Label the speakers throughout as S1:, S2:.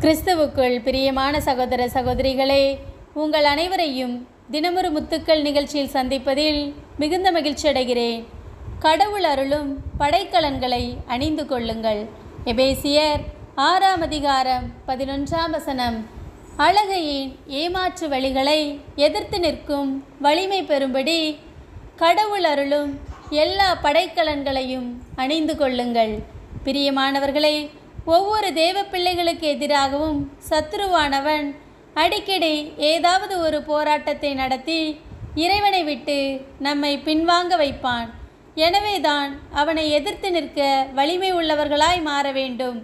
S1: கிறிஸ்துவுக்குள் பிரியமான சகோதர சகோதரிகளே, உங்கள் அனைவரையும் தினமொரு முத்துக்கள் நிகழ்ச்சியில் சந்திப்பதில் மிகுந்த மகிழ்ச்சி அடைகிறேன். கடவுள் அருளும் படைக்கலன்களை அணிந்து கொள்ளுங்கள். எபேசியர் 6 அதிகாரம் 11 அழகையின் ஏமாற்று வழிகளை எதிர்த்து நிற்கும் வலிமை பெறும்படி கடவுள் அருளும் எல்லா படைக்கலன்களையும் அணிந்து கொள்ளுங்கள். பிரியமானவர்களே, ஒவ்வொரு தேவ பிள்ளைகளுக்கு எதிராகவும் சத்துருவானவன் அடிக்கடி ஏதாவது ஒரு போராட்டத்தை நடத்தி இறைவனை விட்டு நம்மை பின்வாங்க வைப்பான். எனவேதான் அவனை எதிர்த்து நிற்க வலிமை உள்ளவர்களாய் மாற வேண்டும்.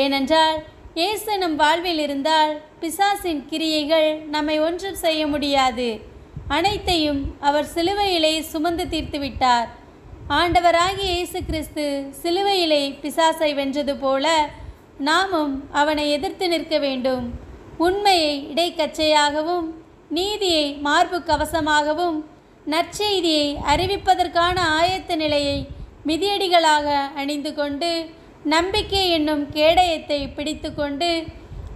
S1: ஏனென்றால் இயேசு நம் வாழ்வில் இருந்தால் பிசாசின் கிரியைகள் நம்மை ஒன்றும் செய்ய முடியாது. அனைத்தையும் அவர் சிலுவையிலே சுமந்து தீர்த்து விட்டார். ஆண்டவராகிய இயேசு கிறிஸ்து சிலுவையிலே பிசாசை வென்றது போல நாமும் அவனை எதிர்த்து நிற்க வேண்டும். உண்மையை இடைக்கச்சையாகவும் நீதியை மார்பு கவசமாகவும் நற்செய்தியை அறிவிப்பதற்கான ஆயத்த நிலையை மிதியடிகளாக அணிந்து கொண்டு நம்பிக்கை என்னும் கேடயத்தை பிடித்து கொண்டு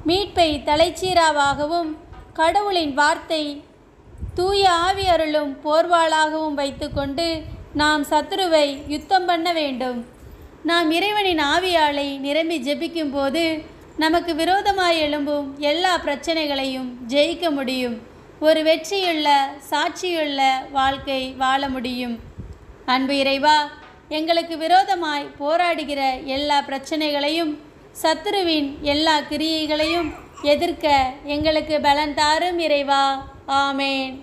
S1: மீட்பை தலைச்சீராவாகவும் கடவுளின் வார்த்தை தூய ஆவி அருளும் போர்வாளாகவும் வைத்து கொண்டு நாம் சத்துருவை யுத்தம் பண்ண வேண்டும். நாம் இறைவனின் ஆவியாலை நிரம்பி ஜெபிக்கும் போது நமக்கு விரோதமாய் எழும்பும் எல்லா பிரச்சனைகளையும் ஜெயிக்க முடியும். ஒரு வெற்றியுள்ள சாட்சியுள்ள வாழ்க்கை வாழ முடியும். அன்பு இறைவா, எங்களுக்கு விரோதமாய் போராடுகிற எல்லா பிரச்சனைகளையும் சத்துருவின் எல்லா கிரியைகளையும் எதிர்க்க எங்களுக்கு பலன் தாரும் இறைவா. ஆமேன்.